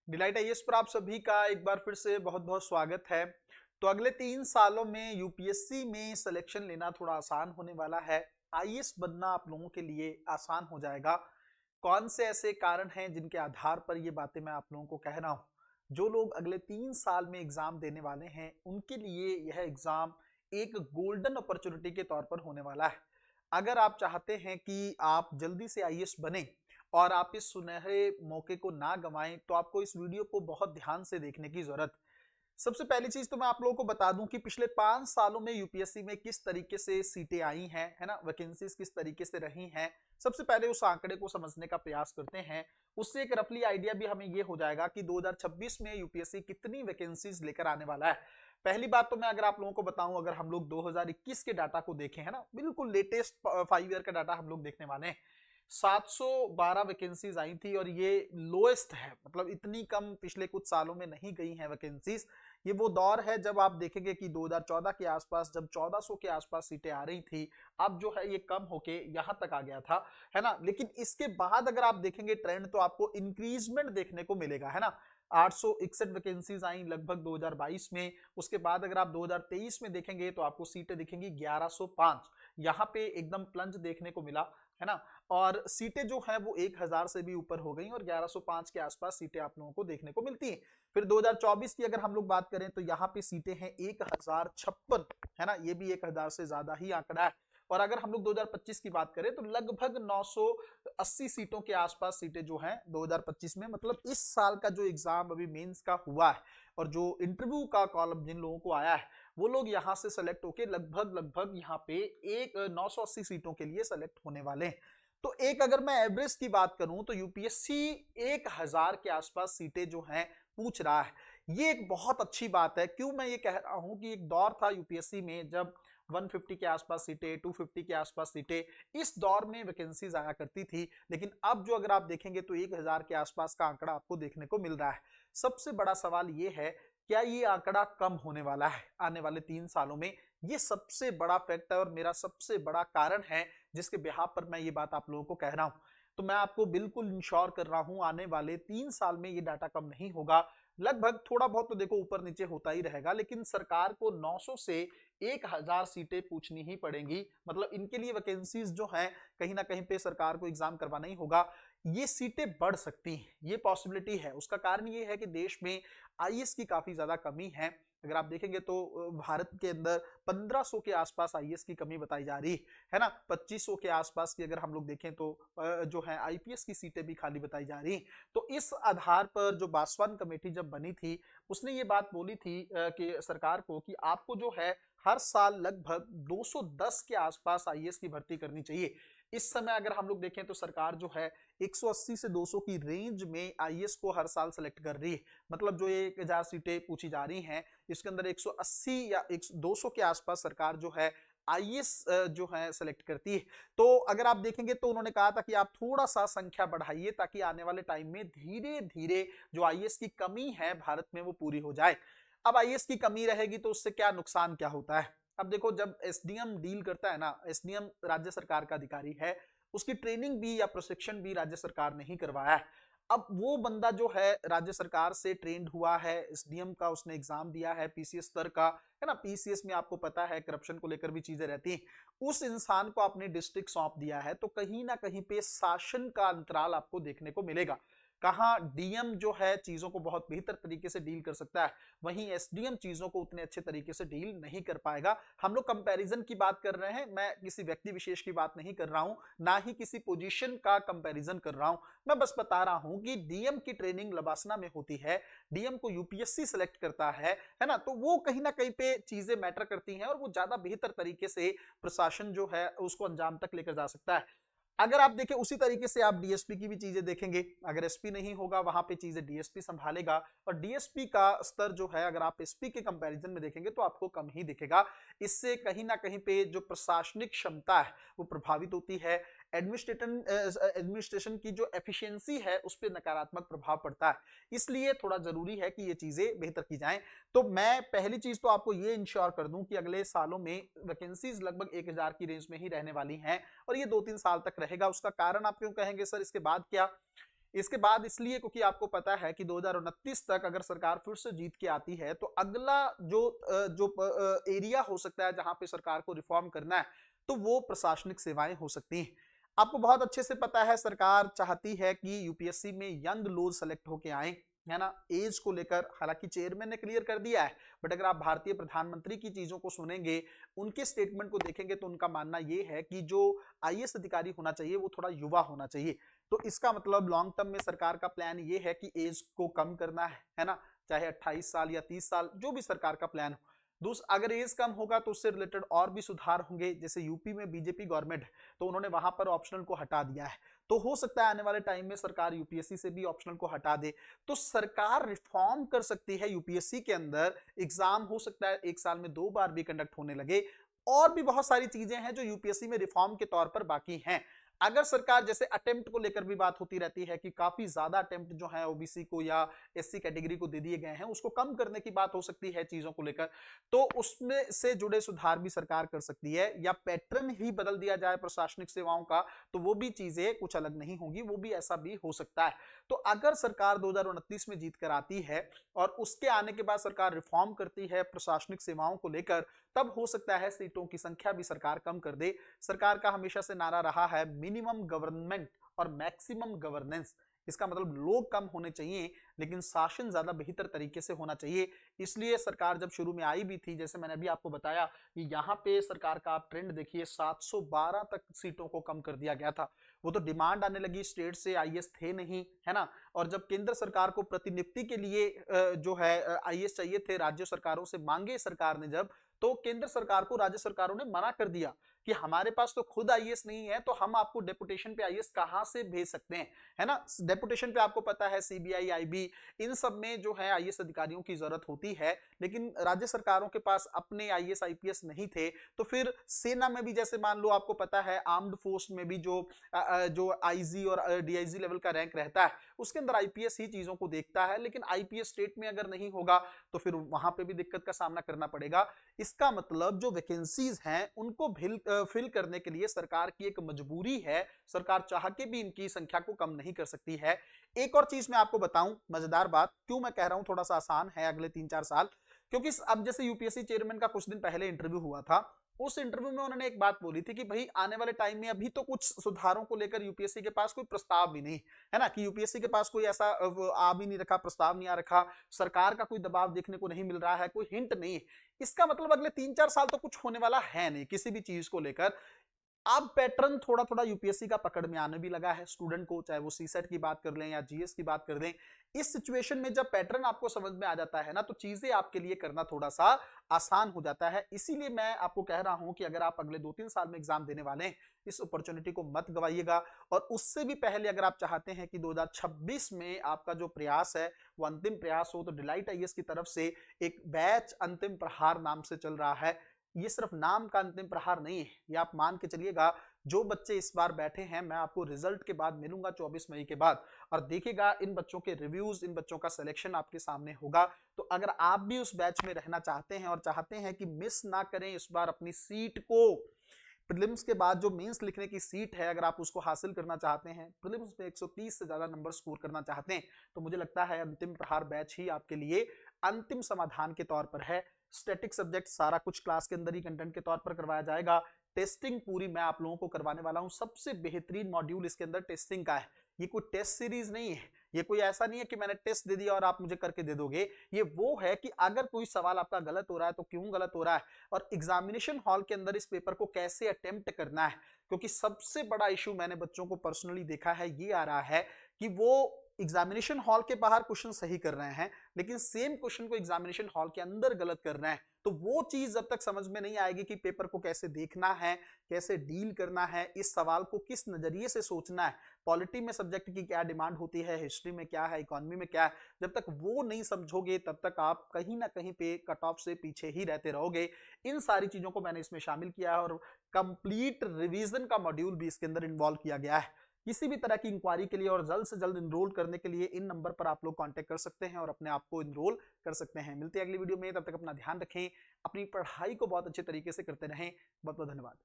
Delight IAS पर आप सभी का एक बार फिर से बहुत बहुत स्वागत है। तो अगले 3 सालों में यूपीएससी में सिलेक्शन लेना थोड़ा आसान होने वाला है। आईएएस बनना आप लोगों के लिए आसान हो जाएगा। कौन से ऐसे कारण हैं जिनके आधार पर ये बातें मैं आप लोगों को कह रहा हूँ। जो लोग अगले 3 साल में एग्जाम देने वाले हैं उनके लिए यह एग्जाम एक गोल्डन अपॉर्चुनिटी के तौर पर होने वाला है। अगर आप चाहते हैं कि आप जल्दी से आईएएस बने और आप इस सुनहरे मौके को ना गंवाएं, तो आपको इस वीडियो को बहुत ध्यान से देखने की जरूरत। सबसे पहली चीज तो मैं आप लोगों को बता दूं कि पिछले 5 सालों में यूपीएससी में किस तरीके से सीटें आई हैं, है ना, वैकेंसीज किस तरीके से रही हैं। सबसे पहले उस आंकड़े को समझने का प्रयास करते हैं। उससे एक रफली आइडिया भी हमें ये हो जाएगा कि 2026 में यूपीएससी कितनी वैकेंसीज लेकर आने वाला है। पहली बात तो मैं अगर आप लोगों को बताऊं, अगर हम लोग 2021 के डाटा को देखें, है ना, बिल्कुल लेटेस्ट 5 ईयर का डाटा हम लोग देखने वाले हैं। 712 वैकेंसीज आई थी और ये लोएस्ट है, मतलब इतनी कम पिछले कुछ सालों में नहीं गई हैं वैकेंसीज। ये वो दौर है जब आप देखेंगे कि 2014 के आसपास जब 1400 के आसपास सीटें आ रही थी, अब जो है ये कम होके यहां तक आ गया था, है ना। लेकिन इसके बाद अगर आप देखेंगे ट्रेंड, तो आपको इंक्रीजमेंट देखने को मिलेगा, है ना। 861 वैकेंसीज आई लगभग 2022 में। उसके बाद अगर आप 2023 में देखेंगे तो आपको सीटें दिखेंगी 1105। यहाँ पे एकदम प्लंज देखने को मिला, है ना। और सीटें जो है वो 1000 से भी ऊपर हो गई और 1105 के आसपास सीटें आप लोगों को देखने को मिलती हैं। फिर 2024 की अगर हम लोग बात करें तो यहाँ पे सीटें हैं 1056, है ना, ये भी 1000 से ज्यादा ही आंकड़ा है। और अगर हम लोग 2025 की बात करें तो लगभग 980 सीटों के आसपास सीटें जो हैं 2025 में, मतलब इस साल का जो एग्जाम अभी मेंस का हुआ है और जो इंटरव्यू का कॉलम जिन लोगों को आया है, वो लोग यहाँ से सेलेक्ट होके लगभग लगभग यहाँ पे एक 980 सीटों के लिए सेलेक्ट होने वाले हैं। तो एक अगर मैं एवरेज की बात करूं तो यूपीएससी 1000 के आसपास सीटें जो हैं पूछ रहा है। ये एक बहुत अच्छी बात है। क्यों मैं ये कह रहा हूं कि एक दौर था यूपीएससी में जब 150 के आसपास सीटें, 250 के आसपास सीटें, इस दौर में वैकेंसीज आया करती थी। लेकिन अब जो अगर आप देखेंगे तो 1000 के आसपास का आंकड़ा आपको देखने को मिल रहा है। सबसे बड़ा सवाल ये है, क्या ये आंकड़ा कम होने वाला है आने वाले 3 सालों में? ये सबसे बड़ा फैक्ट है और मेरा सबसे बड़ा कारण है जिसके बिहाफ पर मैं ये बात आप लोगों को कह रहा हूं। तो मैं आपको बिल्कुल इंश्योर कर रहा हूं आने वाले 3 साल में ये डाटा कम नहीं होगा। लगभग थोड़ा बहुत तो देखो ऊपर नीचे होता ही रहेगा, लेकिन सरकार को 900 से 1000 सीटें पूछनी ही पड़ेंगी। मतलब इनके लिए वैकेंसीज जो हैं कहीं ना कहीं पे सरकार को एग्जाम करवाना ही होगा। ये सीटें बढ़ सकती हैं, ये पॉसिबिलिटी है। उसका कारण ये है कि देश में आईएएस की काफी ज्यादा कमी है। अगर आप देखेंगे तो भारत के अंदर 1500 के आसपास आईएएस की कमी बताई जा रही है ना। 2500 के आसपास की अगर हम लोग देखें तो जो है आईपीएस की सीटें भी खाली बताई जा रही। तो इस आधार पर जो बासवान कमेटी जब बनी थी, उसने ये बात बोली थी कि सरकार को कि आपको जो है हर साल लगभग 210 के आसपास आईएएस की भर्ती करनी चाहिए। इस समय अगर हम लोग देखें तो सरकार जो है 180 से 200 की रेंज में आईएएस को हर साल सेलेक्ट कर रही है। मतलब जो ये 1000 सीटें पूछी जा रही हैं, इसके अंदर 180 या 200 के आसपास सरकार जो है आईएएस जो है सेलेक्ट करती है। तो अगर आप देखेंगे तो उन्होंने कहा था कि आप थोड़ा सा संख्या बढ़ाइए ताकि आने वाले टाइम में धीरे धीरे जो आईएएस की कमी है भारत में वो पूरी हो जाए। अब आईएएस की कमी रहेगी तो उससे क्या नुकसान क्या होता है? अब देखो, जब एसडीएम डील करता है ना, एसडीएम राज्य सरकार का अधिकारी है, उसकी ट्रेनिंग भी या प्रशिक्षण भी राज्य सरकार ने ही करवाया है। अब वो बंदा जो है राज्य सरकार से ट्रेंड हुआ है, एसडीएम का उसने एग्जाम दिया है पीसीएस स्तर का, है ना। पीसीएस में आपको पता है करप्शन को लेकर भी चीजें रहती हैं। उस इंसान को अपनी डिस्ट्रिक्ट सौंप दिया है, तो कहीं ना कहीं पे शासन का अंतराल आपको देखने को मिलेगा। कहाँ डीएम जो है चीजों को बहुत बेहतर तरीके से डील कर सकता है, वहीं एसडीएम चीजों को उतने अच्छे तरीके से डील नहीं कर पाएगा। हम लोग कंपैरिजन की बात कर रहे हैं, मैं किसी व्यक्ति विशेष की बात नहीं कर रहा हूं, ना ही किसी पोजीशन का कंपैरिजन कर रहा हूं। मैं बस बता रहा हूं कि डीएम की ट्रेनिंग लबासना में होती है, डीएम को यूपीएससी सेलेक्ट करता है ना। तो वो कहीं ना कहीं पे चीजें मैटर करती हैं और वो ज्यादा बेहतर तरीके से प्रशासन जो है उसको अंजाम तक लेकर जा सकता है। अगर आप देखें उसी तरीके से आप डीएसपी की भी चीजें देखेंगे, अगर एसपी नहीं होगा वहां पे चीजें डीएसपी संभालेगा, और डीएसपी का स्तर जो है अगर आप एसपी के कंपैरिजन में देखेंगे तो आपको कम ही दिखेगा। इससे कहीं ना कहीं पे जो प्रशासनिक क्षमता है वो प्रभावित होती है। एडमिनिस्ट्रेशन की जो एफिशिएंसी है उस पर नकारात्मक प्रभाव पड़ता है। इसलिए थोड़ा जरूरी है कि ये चीजें बेहतर की जाएं। तो मैं पहली चीज तो आपको ये इंश्योर कर दूं कि अगले सालों में वैकेंसीज लगभग 1000 की रेंज में ही रहने वाली हैं और ये 2-3 साल तक रहेगा। उसका कारण आप क्यों कहेंगे सर इसके बाद क्या? इसके बाद इसलिए क्योंकि आपको पता है कि 2029 तक अगर सरकार फिर से जीत के आती है तो अगला जो एरिया हो सकता है जहां पे सरकार को रिफॉर्म करना है तो वो प्रशासनिक सेवाएं हो सकती हैं। आपको बहुत अच्छे से पता है सरकार चाहती है कि यूपीएससी में यंग लोग सेलेक्ट होके आए, है ना। एज को लेकर हालांकि चेयरमैन ने क्लियर कर दिया है, बट अगर आप भारतीय प्रधानमंत्री की चीजों को सुनेंगे, उनके स्टेटमेंट को देखेंगे तो उनका मानना यह है कि जो आईएएस अधिकारी होना चाहिए वो थोड़ा युवा होना चाहिए। तो इसका मतलब लॉन्ग टर्म में सरकार का प्लान ये है कि एज को कम करना है ना, चाहे 28 साल या 30 साल जो भी सरकार का प्लान हो। दूसरा, अगर एज कम होगा तो उससे रिलेटेड और भी सुधार होंगे। जैसे यूपी में बीजेपी गवर्नमेंट है तो उन्होंने वहां पर ऑप्शनल को हटा दिया है, तो हो सकता है आने वाले टाइम में सरकार यूपीएससी से भी ऑप्शनल को हटा दे। तो सरकार रिफॉर्म कर सकती है यूपीएससी के अंदर। एग्जाम हो सकता है 1 साल में 2 बार भी कंडक्ट होने लगे। और भी बहुत सारी चीजें हैं जो यूपीएससी में रिफॉर्म के तौर पर बाकी हैं। अगर सरकार, जैसे अटेम्प्ट को लेकर भी बात होती रहती है कि काफी ज्यादा अटेम्प्ट जो है ओबीसी को या एससी कैटेगरी को दे दिए गए हैं, उसको कम करने की बात हो सकती है चीजों को लेकर, तो उसमें से जुड़े सुधार भी सरकार कर सकती है। या पैटर्न ही बदल दिया जाए प्रशासनिक सेवाओं का तो वो भी चीजें कुछ अलग नहीं होंगी, वो भी ऐसा भी हो सकता है। तो अगर सरकार 2029 में जीत कर आती है और उसके आने के बाद सरकार रिफॉर्म करती है प्रशासनिक सेवाओं को लेकर, तब हो सकता है सीटों की संख्या भी सरकार कम कर दे। सरकार का हमेशा से नारा रहा है मिनिमम गवर्नमेंट और मैक्सिमम गवर्नेंस। इसका मतलब लोग कम होने चाहिए लेकिन शासन ज्यादा बेहतर तरीके से होना चाहिए। इसलिए सरकार जब शुरू में आई भी थी, जैसे मैंने अभी आपको बताया कि यहाँ पे सरकार का आप ट्रेंड देखिए, 712 तक सीटों को कम कर दिया गया था। वो तो डिमांड आने लगी, स्टेट से आईएएस थे नहीं, है ना। और जब केंद्र सरकार को प्रतिनियुक्ति के लिए जो है आईएएस चाहिए थे, राज्य सरकारों से मांगे सरकार ने जब, तो केंद्र सरकार को राज्य सरकारों ने मना कर दिया कि हमारे पास तो खुद आईएएस नहीं है, तो हम आपको डेपुटेशन पे आईएएस कहां से भेज सकते हैं, है ना। डेपुटेशन पे आपको पता है सीबीआई, आईबी, इन सब में जो है आईएएस अधिकारियों की जरूरत होती है, लेकिन राज्य सरकारों के पास अपने आईएएस आईपीएस नहीं थे। तो फिर सेना में भी, जैसे मान लो आपको पता है आर्म्ड फोर्स में भी जो आईजी और डीआईजी लेवल का रैंक रहता है, उसके अंदर आईपीएस ही चीजों को देखता है। लेकिन आईपीएस स्टेट में अगर नहीं होगा तो फिर वहां पे भी दिक्कत का सामना करना पड़ेगा। इसका मतलब जो वैकेंसीज हैं उनको फिल करने के लिए सरकार की एक मजबूरी है, सरकार चाह के भी इनकी संख्या को कम नहीं कर सकती है। एक और चीज मैं आपको बताऊं, मजेदार बात, क्यों मैं कह रहा हूं थोड़ा सा आसान है अगले 3-4 साल, क्योंकि अब जैसे यूपीएससी चेयरमैन का कुछ दिन पहले इंटरव्यू हुआ था, उस इंटरव्यू में उन्होंने एक बात बोली थी कि भाई आने वाले टाइम में अभी तो कुछ सुधारों को लेकर यूपीएससी के पास कोई प्रस्ताव भी नहीं है ना, कि यूपीएससी के पास कोई ऐसा आ भी नहीं रखा, प्रस्ताव नहीं आ रखा, सरकार का कोई दबाव देखने को नहीं मिल रहा है, कोई हिंट नहीं है। इसका मतलब अगले 3-4 साल तो कुछ होने वाला है नहीं किसी भी चीज को लेकर। अब पैटर्न थोड़ा थोड़ा यूपीएससी का पकड़ में आने भी लगा है स्टूडेंट को, चाहे वो सीसेट की बात कर लें या जीएस की बात कर लें। इस सिचुएशन में जब पैटर्न आपको समझ में आ जाता है ना, तो चीजें आपके लिए करना थोड़ा सा आसान हो जाता है। इसीलिए मैं आपको कह रहा हूं कि अगर आप अगले 2-3 साल में एग्जाम देने वाले हैं, इस अपॉर्चुनिटी को मत गवाइएगा। और उससे भी पहले अगर आप चाहते हैं कि 2026 में आपका जो प्रयास है वो अंतिम प्रयास हो, तो डिलाइट आईएएस की तरफ से एक बैच अंतिम प्रहार नाम से चल रहा है। ये सिर्फ नाम का अंतिम प्रहार नहीं है, ये आप मान के चलिएगा। जो बच्चे इस बार बैठे हैं, मैं आपको रिजल्ट के बाद मिलूंगा 24 मई के बाद, और देखिएगा इन बच्चों के रिव्यूज, इन बच्चों का सिलेक्शन आपके सामने होगा। तो अगर आप भी उस बैच में रहना चाहते हैं और चाहते हैं कि मिस ना करें इस बार अपनी सीट को, प्रीलिम्स के बाद जो मेंस लिखने की सीट है, अगर आप उसको हासिल करना चाहते हैं, प्रीलिम्स में 130 से ज्यादा नंबर स्कोर करना चाहते हैं, तो मुझे लगता है अंतिम प्रहार बैच ही आपके लिए अंतिम समाधान के तौर पर है। स्टैटिक सब्जेक्ट सारा कुछ क्लास के अंदर ही कंटेंट के तौर पर करवाया जाएगा। टेस्टिंग पूरी मैं आप लोगों को करवाने वाला हूं, सबसे बेहतरीन मॉड्यूल इसके अंदर टेस्टिंग का है। ये कोई टेस्ट सीरीज नहीं है, ये कोई ऐसा नहीं है कि मैंने टेस्ट दे दिया और आप मुझे करके दे दोगे। ये वो है कि अगर कोई सवाल आपका गलत हो रहा है तो क्यों गलत हो रहा है, और एग्जामिनेशन हॉल के अंदर इस पेपर को कैसे अटेम्प्ट करना है। क्योंकि सबसे बड़ा इशू मैंने बच्चों को पर्सनली देखा है, ये आ रहा है कि वो एग्जामिनेशन हॉल के बाहर क्वेश्चन सही कर रहे हैं, लेकिन सेम क्वेश्चन को एग्जामिनेशन हॉल के अंदर गलत कर रहे हैं। तो वो चीज जब तक समझ में नहीं आएगी कि पेपर को कैसे देखना है, कैसे डील करना है, इस सवाल को किस नजरिए से सोचना है, पॉलिटी में सब्जेक्ट की क्या डिमांड होती है, हिस्ट्री में क्या है, इकोनॉमी में क्या है, जब तक वो नहीं समझोगे तब तक आप कहीं ना कहीं पे कट ऑफ से पीछे ही रहते रहोगे। इन सारी चीजों को मैंने इसमें शामिल किया है और कंप्लीट रिवीजन का मॉड्यूल भी इसके अंदर इन्वॉल्व किया गया है। किसी भी तरह की इंक्वायरी के लिए और जल्द से जल्द इनरोल करने के लिए इन नंबर पर आप लोग कांटेक्ट कर सकते हैं और अपने आप को इनरोल कर सकते हैं। मिलते हैं अगली वीडियो में, तब तक अपना ध्यान रखें, अपनी पढ़ाई को बहुत अच्छे तरीके से करते रहें। बहुत बहुत धन्यवाद।